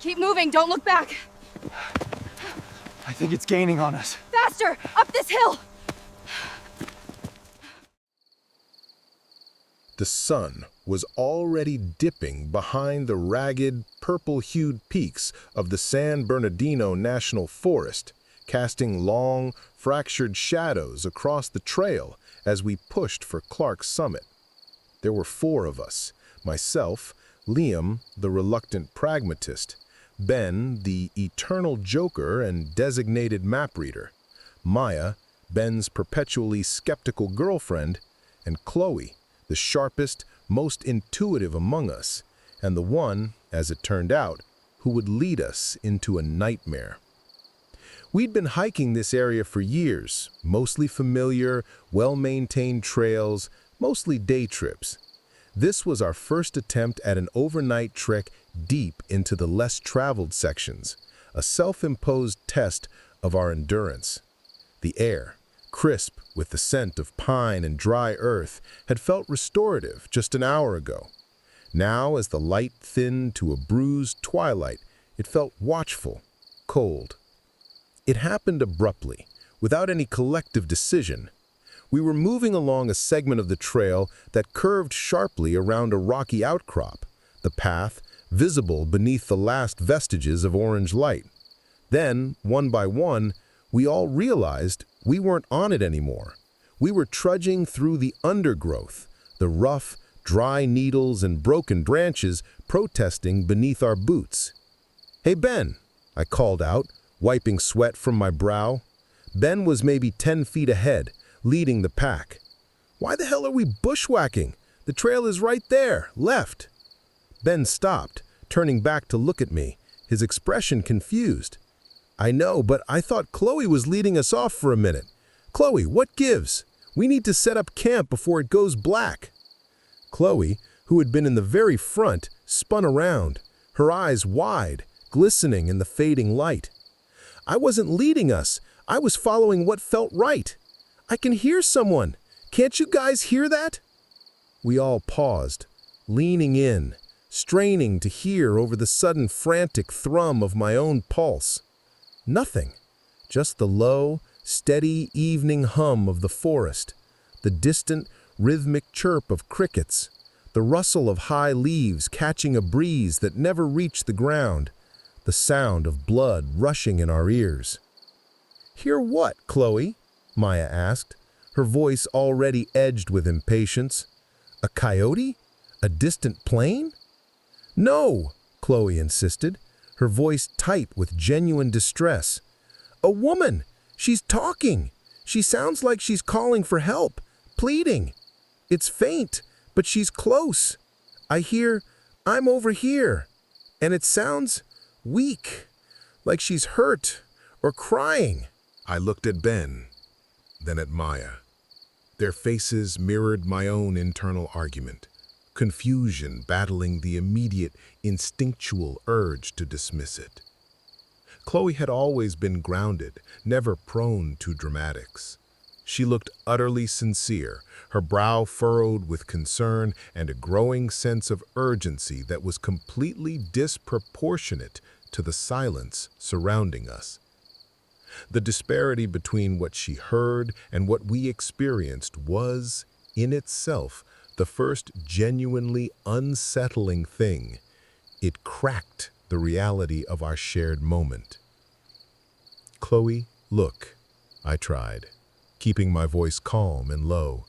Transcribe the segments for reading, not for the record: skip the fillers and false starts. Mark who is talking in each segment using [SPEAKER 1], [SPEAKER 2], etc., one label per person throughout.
[SPEAKER 1] Keep moving, don't look back.
[SPEAKER 2] I think it's gaining on us.
[SPEAKER 1] Faster! Up this hill!
[SPEAKER 3] The sun was already dipping behind the ragged, purple-hued peaks of the San Bernardino National Forest, casting long, fractured shadows across the trail as we pushed for Clark's summit. There were 4 of us: myself, Liam, the reluctant pragmatist, Ben, the eternal joker and designated map reader, Maya, Ben's perpetually skeptical girlfriend, and Chloe, the sharpest, most intuitive among us, and the one, as it turned out, who would lead us into a nightmare. We'd been hiking this area for years, mostly familiar, well-maintained trails, mostly day trips. This was our first attempt at an overnight trek deep into the less traveled sections, a self-imposed test of our endurance. The air, crisp with the scent of pine and dry earth, had felt restorative just an hour ago. Now, as the light thinned to a bruised twilight, it felt watchful, cold. It happened abruptly, without any collective decision. We were moving along a segment of the trail that curved sharply around a rocky outcrop, the path visible beneath the last vestiges of orange light. Then, one by one, we all realized we weren't on it anymore. We were trudging through the undergrowth, the rough, dry needles and broken branches protesting beneath our boots. "Hey, Ben," I called out, wiping sweat from my brow. Ben was maybe 10 feet ahead, leading the pack. "Why the hell are we bushwhacking? The trail is right there, left." Ben stopped, turning back to look at me, his expression confused. "I know, but I thought Chloe was leading us off for a minute. Chloe, what gives? We need to set up camp before it goes black." Chloe, who had been in the very front, spun around, her eyes wide, glistening in the fading light. "I wasn't leading us. I was following what felt right. I can hear someone. Can't you guys hear that?" We all paused, leaning in, straining to hear over the sudden frantic thrum of my own pulse. Nothing. Just the low, steady evening hum of the forest, the distant, rhythmic chirp of crickets, the rustle of high leaves catching a breeze that never reached the ground, the sound of blood rushing in our ears. "Hear what, Chloe?" Maya asked, her voice already edged with impatience. "A coyote? A distant plane?" "No," Chloe insisted, her voice tight with genuine distress. "A woman! She's talking! She sounds like she's calling for help, pleading. It's faint, but she's close. I hear, 'I'm over here.' And it sounds weak, like she's hurt or crying." I looked at Ben, then at Maya. Their faces mirrored my own internal argument, confusion battling the immediate, instinctual urge to dismiss it. Chloe had always been grounded, never prone to dramatics. She looked utterly sincere, her brow furrowed with concern and a growing sense of urgency that was completely disproportionate to the silence surrounding us. The disparity between what she heard and what we experienced was, in itself, the first genuinely unsettling thing. It cracked the reality of our shared moment. "Chloe, look," I tried, keeping my voice calm and low.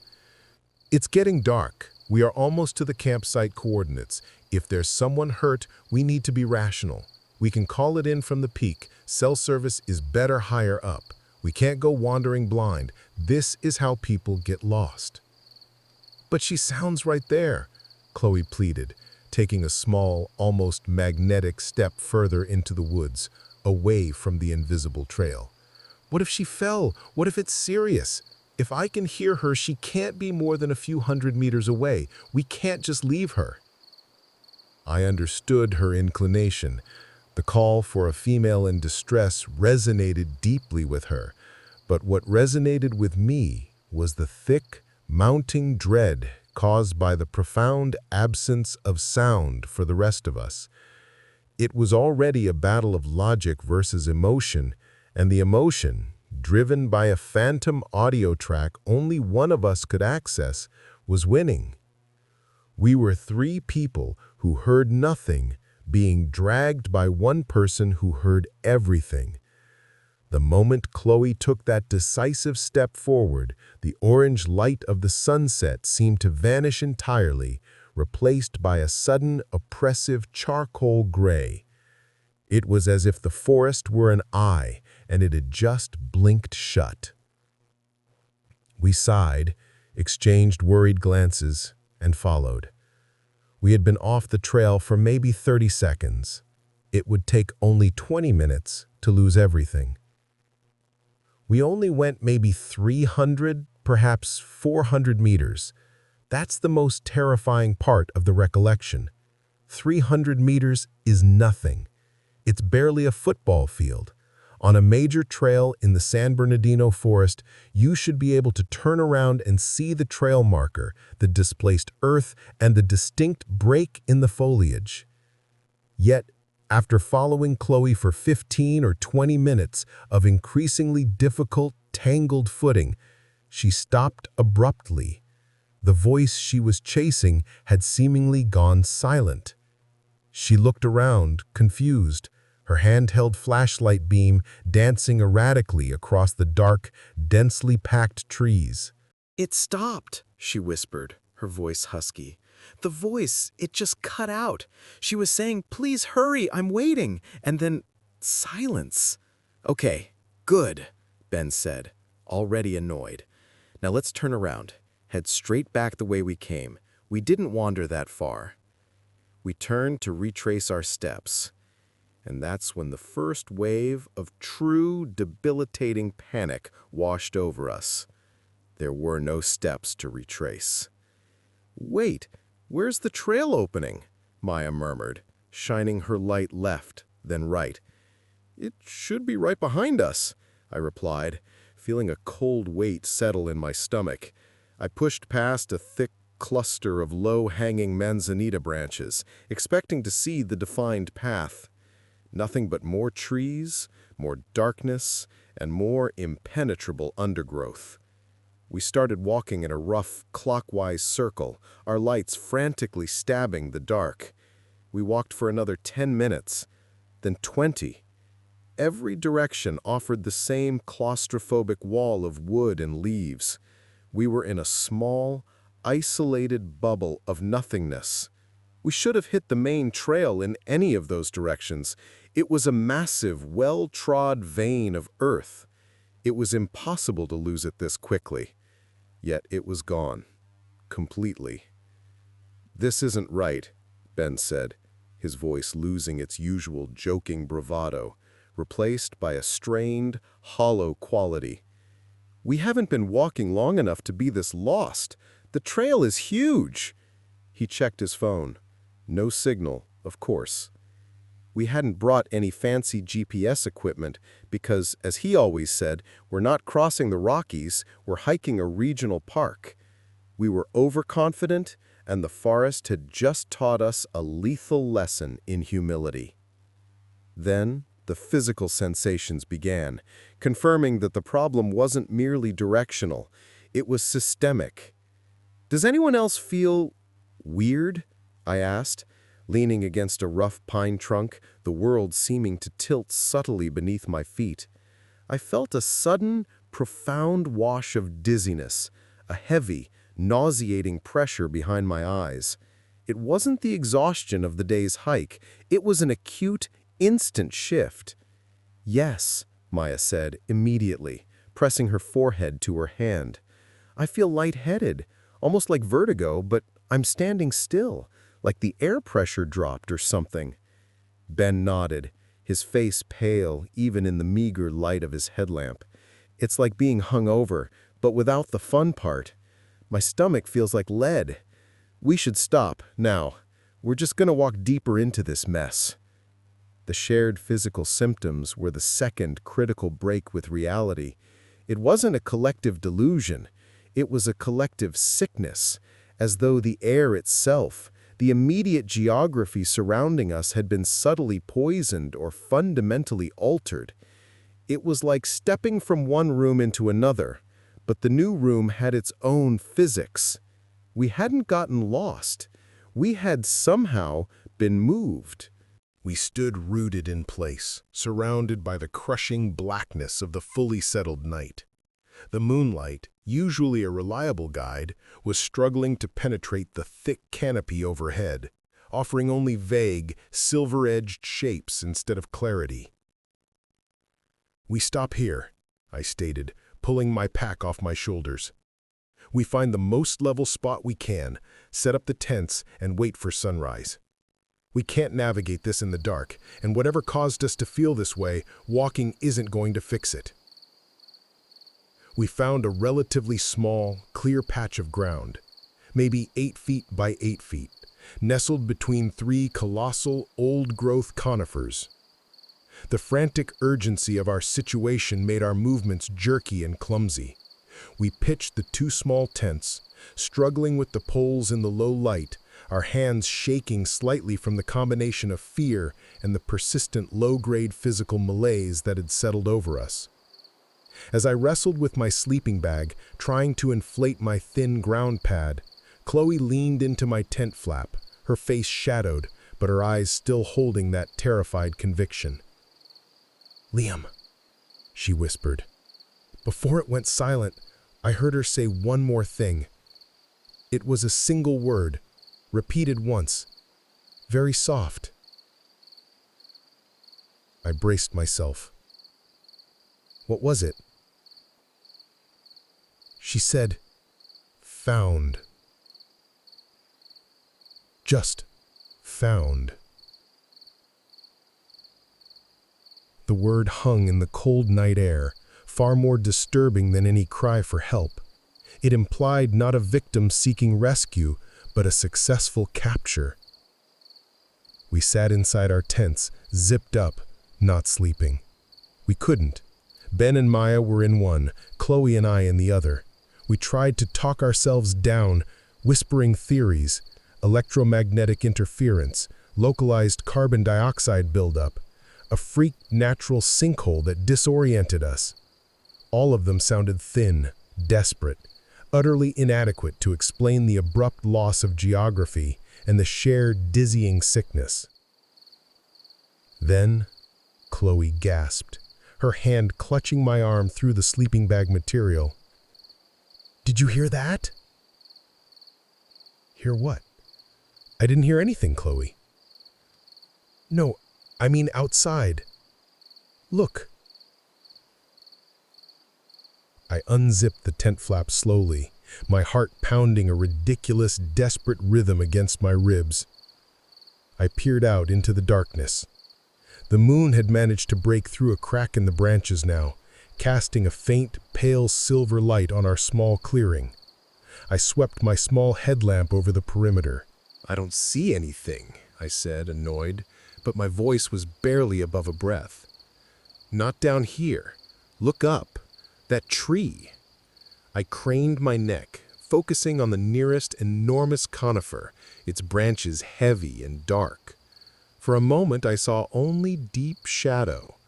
[SPEAKER 3] "It's getting dark. We are almost to the campsite coordinates. If there's someone hurt, we need to be rational. We can call it in from the peak. Cell service is better higher up. We can't go wandering blind. This is how people get lost." "But she sounds right there," Chloe pleaded, taking a small, almost magnetic step further into the woods, away from the invisible trail. "What if she fell? What if it's serious? If I can hear her, she can't be more than a few hundred meters away. We can't just leave her." I understood her inclination. The call for a female in distress resonated deeply with her, but what resonated with me was the thick, mounting dread caused by the profound absence of sound for the rest of us. It was already a battle of logic versus emotion, and the emotion, driven by a phantom audio track only one of us could access, was winning. We were three people who heard nothing, being dragged by one person who heard everything. The moment Chloe took that decisive step forward, the orange light of the sunset seemed to vanish entirely, replaced by a sudden, oppressive charcoal gray. It was as if the forest were an eye, and it had just blinked shut. We sighed, exchanged worried glances, and followed. We had been off the trail for maybe 30 seconds. It would take only 20 minutes to lose everything. We only went maybe 300, perhaps 400 meters. That's the most terrifying part of the recollection. 300 meters is nothing. It's barely a football field. On a major trail in the San Bernardino Forest, you should be able to turn around and see the trail marker, the displaced earth, and the distinct break in the foliage. Yet, after following Chloe for 15 or 20 minutes of increasingly difficult, tangled footing, she stopped abruptly. The voice she was chasing had seemingly gone silent. She looked around, confused, her handheld flashlight beam dancing erratically across the dark, densely packed trees.
[SPEAKER 4] "It stopped," she whispered, her voice husky. "The voice, it just cut out. She was saying, 'Please hurry, I'm waiting,' and then silence." "Okay, good," Ben said, already annoyed. "Now let's turn around, head straight back the way we came. We didn't wander that far." We turned to retrace our steps. And that's when the first wave of true, debilitating panic washed over us. There were no steps to retrace. "Wait, where's the trail opening?" Maya murmured, shining her light left, then right. "It should be right behind us," I replied, feeling a cold weight settle in my stomach. I pushed past a thick cluster of low-hanging manzanita branches, expecting to see the defined path. Nothing but more trees, more darkness, and more impenetrable undergrowth. We started walking in a rough, clockwise circle, our lights frantically stabbing the dark. We walked for another 10 minutes, then 20. Every direction offered the same claustrophobic wall of wood and leaves. We were in a small, isolated bubble of nothingness. We should have hit the main trail in any of those directions. It was a massive, well-trod vein of earth. It was impossible to lose it this quickly. Yet it was gone. Completely. "This isn't right," Ben said, his voice losing its usual joking bravado, replaced by a strained, hollow quality. "We haven't been walking long enough to be this lost. The trail is huge." He checked his phone. No signal, of course. We hadn't brought any fancy GPS equipment because, as he always said, we're not crossing the Rockies, we're hiking a regional park. We were overconfident, and the forest had just taught us a lethal lesson in humility. Then, the physical sensations began, confirming that the problem wasn't merely directional, it was systemic. "Does anyone else feel weird?" I asked, leaning against a rough pine trunk, the world seeming to tilt subtly beneath my feet. I felt a sudden, profound wash of dizziness, a heavy, nauseating pressure behind my eyes. It wasn't the exhaustion of the day's hike, it was an acute, instant shift. "Yes," Maya said immediately, pressing her forehead to her hand. "I feel lightheaded, almost like vertigo, but I'm standing still, like the air pressure dropped or something." Ben nodded, his face pale even in the meager light of his headlamp. "It's like being hung over, but without the fun part. My stomach feels like lead. We should stop, now. We're just gonna walk deeper into this mess." The shared physical symptoms were the second critical break with reality. It wasn't a collective delusion. It was a collective sickness, as though the air itself, The immediate geography surrounding us had been subtly poisoned or fundamentally altered. It was like stepping from one room into another, but the new room had its own physics. We hadn't gotten lost. We had somehow been moved.
[SPEAKER 3] We stood rooted in place, surrounded by the crushing blackness of the fully settled night. The moonlight, usually a reliable guide, was struggling to penetrate the thick canopy overhead, offering only vague, silver-edged shapes instead of clarity. "We stop here," I stated, pulling my pack off my shoulders. "We find the most level spot we can, set up the tents, and wait for sunrise. We can't navigate this in the dark, and whatever caused us to feel this way, walking isn't going to fix it." We found a relatively small, clear patch of ground, maybe 8 feet by 8 feet, nestled between 3 colossal, old-growth conifers. The frantic urgency of our situation made our movements jerky and clumsy. We pitched the 2 small tents, struggling with the poles in the low light, our hands shaking slightly from the combination of fear and the persistent low-grade physical malaise that had settled over us. As I wrestled with my sleeping bag, trying to inflate my thin ground pad, Chloe leaned into my tent flap, her face shadowed, but her eyes still holding that terrified conviction. "Liam," she whispered. Before it went silent, I heard her say one more thing. It was a single word, repeated once, very soft. I braced myself. What was it? She said, "Found." Just found. The word hung in the cold night air, far more disturbing than any cry for help. It implied not a victim seeking rescue, but a successful capture. We sat inside our tents, zipped up, not sleeping. We couldn't. Ben and Maya were in one, Chloe and I in the other. We tried to talk ourselves down, whispering theories, electromagnetic interference, localized carbon dioxide buildup, a freak natural sinkhole that disoriented us. All of them sounded thin, desperate, utterly inadequate to explain the abrupt loss of geography and the shared dizzying sickness. Then, Chloe gasped, her hand clutching my arm through the sleeping bag material. "Did you hear that?" "Hear what?" "I didn't hear anything, Chloe." "No, I mean outside. Look." I unzipped the tent flap slowly, my heart pounding a ridiculous, desperate rhythm against my ribs. I peered out into the darkness. The moon had managed to break through a crack in the branches now, casting a faint, pale silver light on our small clearing. I swept my small headlamp over the perimeter. "I don't see anything," I said, annoyed, but my voice was barely above a breath. "Not down here. Look up. That tree." I craned my neck, focusing on the nearest enormous conifer, its branches heavy and dark. For a moment I saw only deep shadow.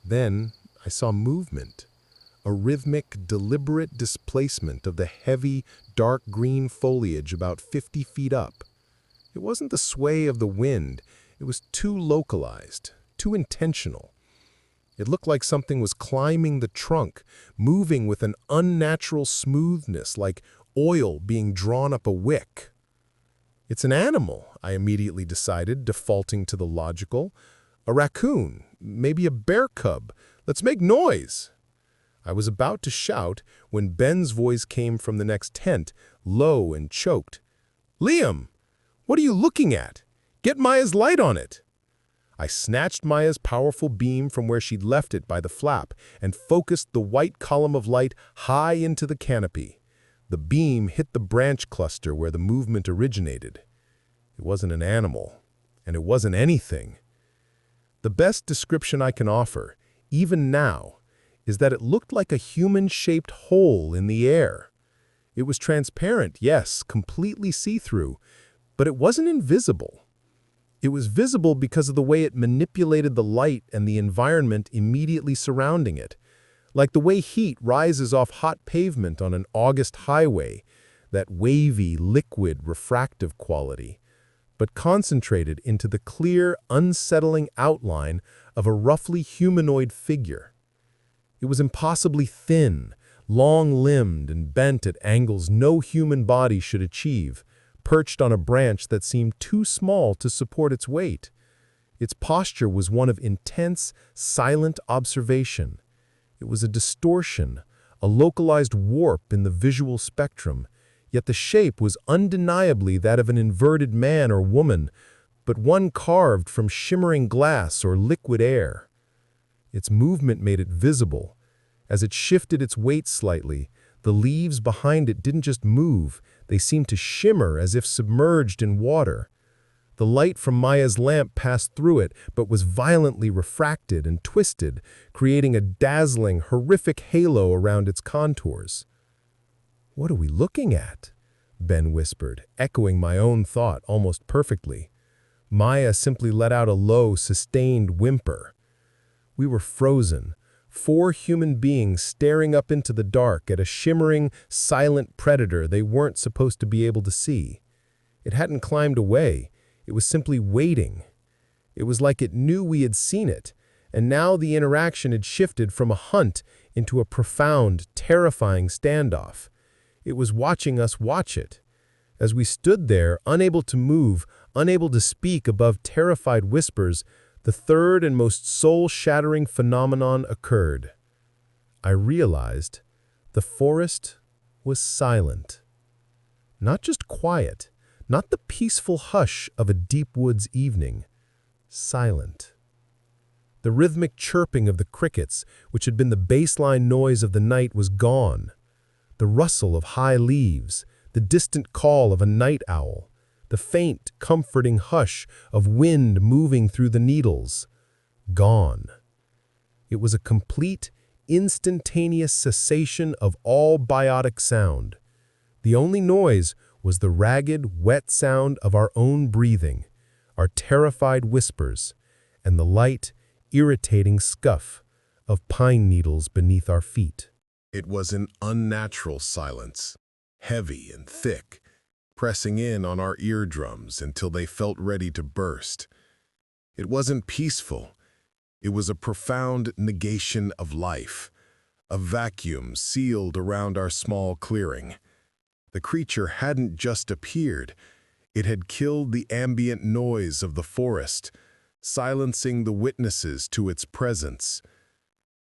[SPEAKER 3] Then I saw movement, a rhythmic, deliberate displacement of the heavy, dark green foliage about 50 feet up. It wasn't the sway of the wind, it was too localized, too intentional. It looked like something was climbing the trunk, moving with an unnatural smoothness, like oil being drawn up a wick. It's an animal, I immediately decided, defaulting to the logical. A raccoon, maybe a bear cub. Let's make noise. I was about to shout when Ben's voice came from the next tent, low and choked. "Liam, what are you looking at? Get Maya's light on it." I snatched Maya's powerful beam from where she'd left it by the flap and focused the white column of light high into the canopy. The beam hit the branch cluster where the movement originated. It wasn't an animal, and it wasn't anything. The best description I can offer, even now, is that it looked like a human-shaped hole in the air. It was transparent, yes, completely see-through, But it wasn't invisible. It was visible because of the way it manipulated the light and the environment immediately surrounding it, like the way heat rises off hot pavement on an August highway, that wavy, liquid, refractive quality, but concentrated into the clear, unsettling outline of a roughly humanoid figure. It was impossibly thin, long-limbed and bent at angles no human body should achieve, perched on a branch that seemed too small to support its weight. Its posture was one of intense, silent observation. It was a distortion, a localized warp in the visual spectrum, yet the shape was undeniably that of an inverted man or woman, but one carved from shimmering glass or liquid air. Its movement made it visible. As it shifted its weight slightly, the leaves behind it didn't just move, they seemed to shimmer as if submerged in water. The light from Maya's lamp passed through it, but was violently refracted and twisted, creating a dazzling, horrific halo around its contours. "What are we looking at?" Ben whispered, echoing my own thought almost perfectly. Maya simply let out a low, sustained whimper. We were frozen, 4 human beings staring up into the dark at a shimmering, silent predator they weren't supposed to be able to see. It hadn't climbed away. It was simply waiting. It was like it knew we had seen it, and now the interaction had shifted from a hunt into a profound, terrifying standoff. It was watching us watch it. As we stood there, unable to move, unable to speak above terrified whispers, the third and most soul-shattering phenomenon occurred. I realized the forest was silent. Not just quiet, not the peaceful hush of a deep woods evening. Silent. The rhythmic chirping of the crickets, which had been the baseline noise of the night, was gone. The rustle of high leaves, the distant call of a night owl, the faint, comforting hush of wind moving through the needles. Gone. It was a complete, instantaneous cessation of all biotic sound. The only noise was the ragged, wet sound of our own breathing, our terrified whispers, and the light, irritating scuff of pine needles beneath our feet. It was an unnatural silence, heavy and thick, pressing in on our eardrums until they felt ready to burst. It wasn't peaceful. It was a profound negation of life, a vacuum sealed around our small clearing. The creature hadn't just appeared. It had killed the ambient noise of the forest, silencing the witnesses to its presence.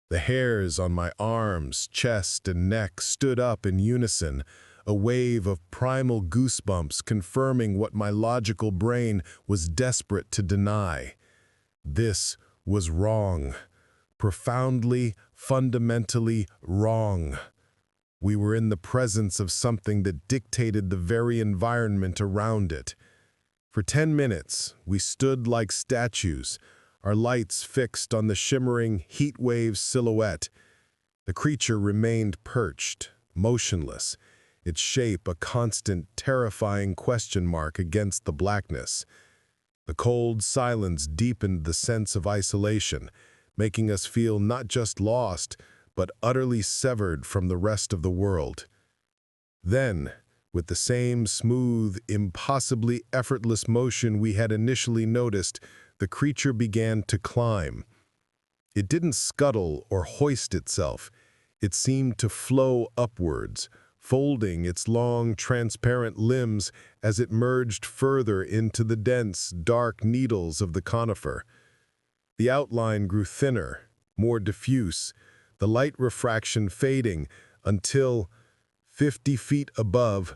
[SPEAKER 3] The hairs on my arms, chest, and neck stood up in unison, a wave of primal goosebumps confirming what my logical brain was desperate to deny. This was wrong. Profoundly, fundamentally wrong. We were in the presence of something that dictated the very environment around it. For 10 minutes, we stood like statues, our lights fixed on the shimmering, heat-wave silhouette. The creature remained perched, motionless, its shape a constant, terrifying question mark against the blackness. The cold silence deepened the sense of isolation, making us feel not just lost, but utterly severed from the rest of the world. Then, with the same smooth, impossibly effortless motion we had initially noticed, the creature began to climb. It didn't scuttle or hoist itself. It seemed to flow upwards, folding its long, transparent limbs as it merged further into the dense, dark needles of the conifer. The outline grew thinner, more diffuse, the light refraction fading until, 50 feet above,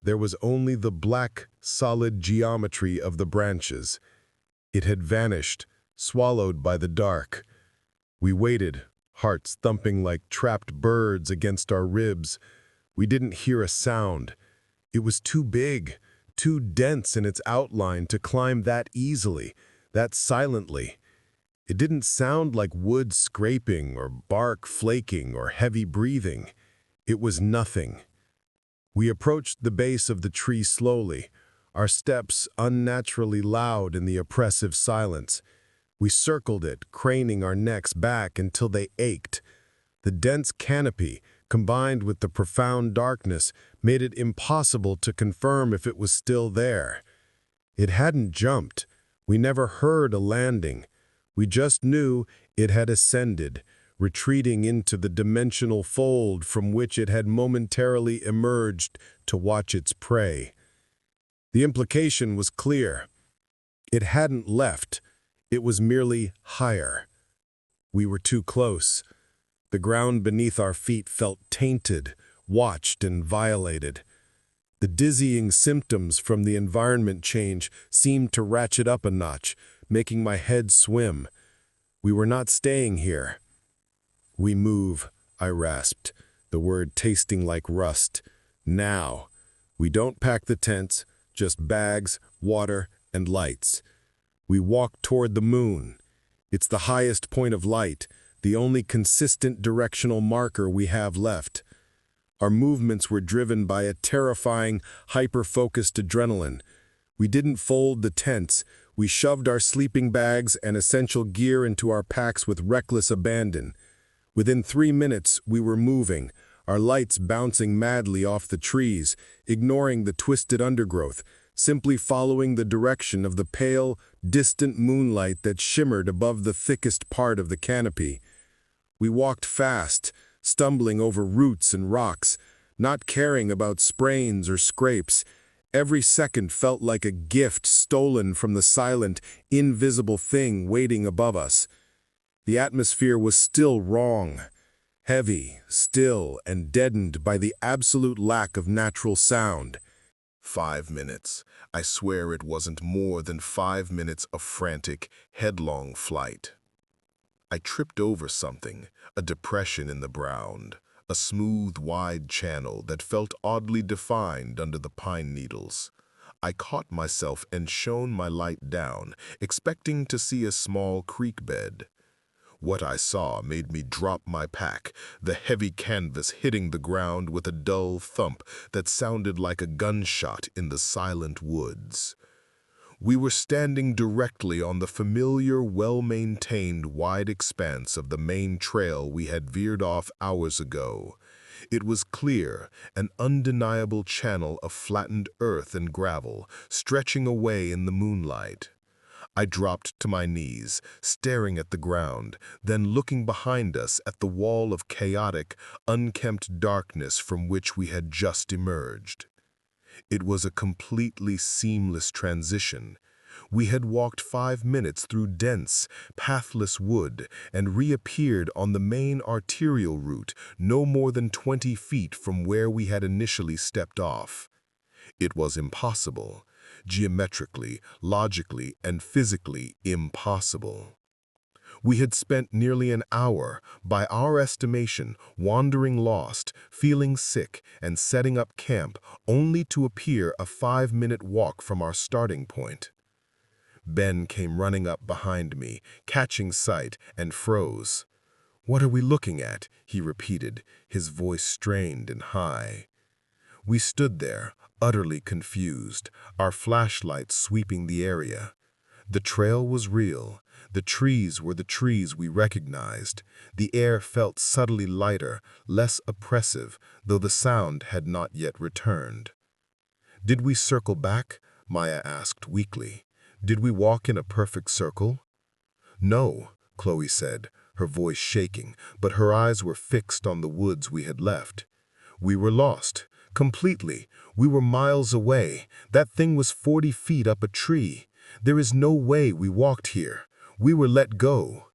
[SPEAKER 3] there was only the black, solid geometry of the branches. It had vanished, swallowed by the dark. We waited, hearts thumping like trapped birds against our ribs. We didn't hear a sound. It was too big, too dense in its outline to climb that easily, that silently. It didn't sound like wood scraping or bark flaking or heavy breathing. It was nothing. We approached the base of the tree slowly, our steps unnaturally loud in the oppressive silence. We circled it, craning our necks back until they ached. The dense canopy, combined with the profound darkness, made it impossible to confirm if it was still there. It hadn't jumped. We never heard a landing. We just knew it had ascended, retreating into the dimensional fold from which it had momentarily emerged to watch its prey. The implication was clear. It hadn't left. It was merely higher. We were too close. The ground beneath our feet felt tainted, watched, and violated. The dizzying symptoms from the environment change seemed to ratchet up a notch, making my head swim. We were not staying here. "We move," I rasped, the word tasting like rust. "Now. We don't pack the tents, just bags, water, and lights." We walked toward the moon. It's the highest point of light, the only consistent directional marker we have left. Our movements were driven by a terrifying, hyper-focused adrenaline. We didn't fold the tents. We shoved our sleeping bags and essential gear into our packs with reckless abandon. Within 3 minutes, we were moving, our lights bouncing madly off the trees, ignoring the twisted undergrowth, simply following the direction of the pale, distant moonlight that shimmered above the thickest part of the canopy. We walked fast, stumbling over roots and rocks, not caring about sprains or scrapes. Every second felt like a gift stolen from the silent, invisible thing waiting above us. The atmosphere was still wrong, heavy, still, and deadened by the absolute lack of natural sound.
[SPEAKER 5] 5 minutes. I swear it wasn't more than 5 minutes of frantic, headlong flight. I tripped over something, a depression in the ground, a smooth, wide channel that felt oddly defined under the pine needles. I caught myself and shone my light down, expecting to see a small creek bed. What I saw made me drop my pack, the heavy canvas hitting the ground with a dull thump that sounded like a gunshot in the silent woods. We were standing directly on the familiar, well-maintained, wide expanse of the main trail we had veered off hours ago. It was clear, an undeniable channel of flattened earth and gravel, stretching away in the moonlight. I dropped to my knees, staring at the ground, then looking behind us at the wall of chaotic, unkempt darkness from which we had just emerged. It was a completely seamless transition. We had walked 5 minutes through dense, pathless wood and reappeared on the main arterial route no more than 20 feet from where we had initially stepped off. It was impossible. Geometrically, logically, and physically impossible. We had spent nearly an hour, by our estimation, wandering lost, feeling sick, and setting up camp, only to appear a 5-minute walk from our starting point. Ben came running up behind me, catching sight, and froze. "What are we looking at?" he repeated, his voice strained and high. We stood there, utterly confused, our flashlights sweeping the area. The trail was real. The trees were the trees we recognized. The air felt subtly lighter, less oppressive, though the sound had not yet returned. "Did we circle back?" Maya asked weakly. "Did we walk in a perfect circle?" "No," Chloe said, her voice shaking, but her eyes were fixed on the woods we had left. "We were lost. Completely. We were miles away. That thing was 40 feet up a tree. There is no way we walked here. We were let go."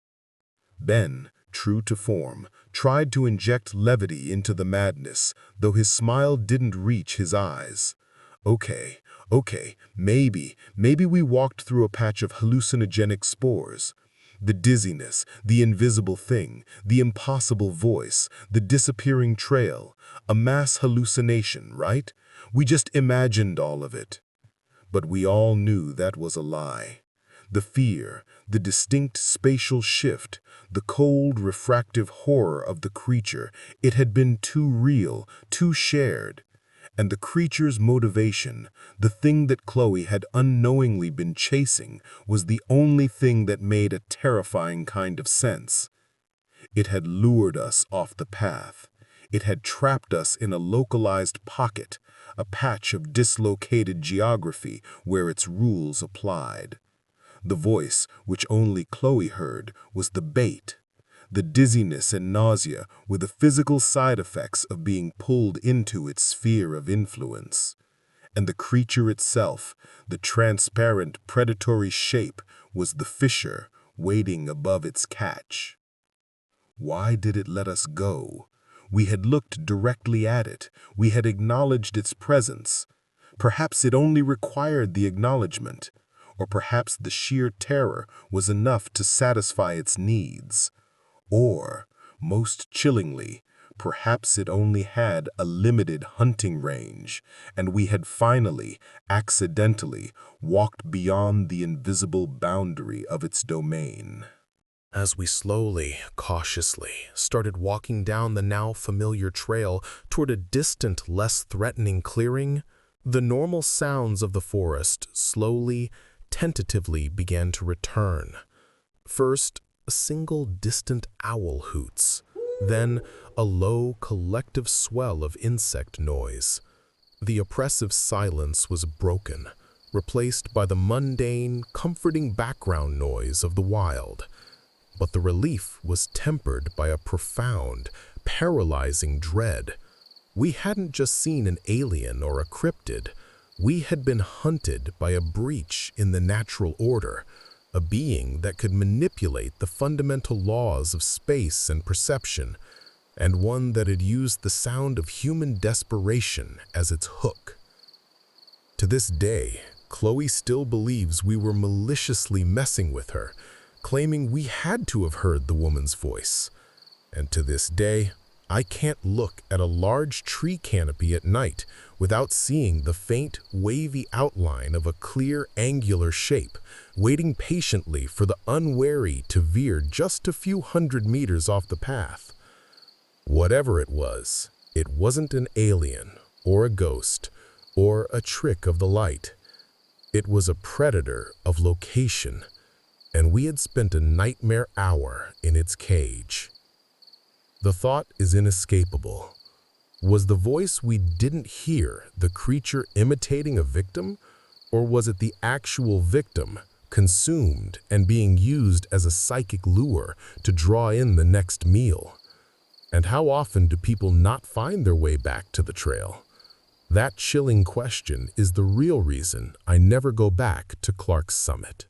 [SPEAKER 5] Ben, true to form, tried to inject levity into the madness, though his smile didn't reach his eyes. Okay, maybe we walked through a patch of hallucinogenic spores. The dizziness, the invisible thing, the impossible voice, the disappearing trail, a mass hallucination, right? We just imagined all of it. But we all knew that was a lie. The fear, the distinct spatial shift, the cold, refractive horror of the creature, it had been too real, too shared.
[SPEAKER 3] And the creature's motivation, the thing that Chloe had unknowingly been chasing, was the only thing that made a terrifying kind of sense. It had lured us off the path. It had trapped us in a localized pocket, a patch of dislocated geography where its rules applied. The voice, which only Chloe heard, was the bait. The dizziness and nausea were the physical side effects of being pulled into its sphere of influence. And the creature itself, the transparent predatory shape, was the fisher waiting above its catch. Why did it let us go? We had looked directly at it. We had acknowledged its presence. Perhaps it only required the acknowledgement, or perhaps the sheer terror was enough to satisfy its needs. Or, most chillingly, perhaps it only had a limited hunting range, and we had finally, accidentally, walked beyond the invisible boundary of its domain.
[SPEAKER 4] As we slowly, cautiously, started walking down the now familiar trail toward a distant, less threatening clearing, the normal sounds of the forest slowly, tentatively began to return. First, a single distant owl hoots, then a low, collective swell of insect noise. The oppressive silence was broken, replaced by the mundane, comforting background noise of the wild. But the relief was tempered by a profound, paralyzing dread. We hadn't just seen an alien or a cryptid. We had been hunted by a breach in the natural order, a being that could manipulate the fundamental laws of space and perception, and one that had used the sound of human desperation as its hook. To this day, Chloe still believes we were maliciously messing with her, claiming we had to have heard the woman's voice. And to this day, I can't look at a large tree canopy at night without seeing the faint, wavy outline of a clear, angular shape, waiting patiently for the unwary to veer just a few hundred meters off the path. Whatever it wasn't an alien, or a ghost, or a trick of the light. It was a predator of location, and we had spent a nightmare hour in its cage. The thought is inescapable. Was the voice we didn't hear the creature imitating a victim, or was it the actual victim, consumed and being used as a psychic lure to draw in the next meal? And how often do people not find their way back to the trail? That chilling question is the real reason I never go back to Clark's Summit.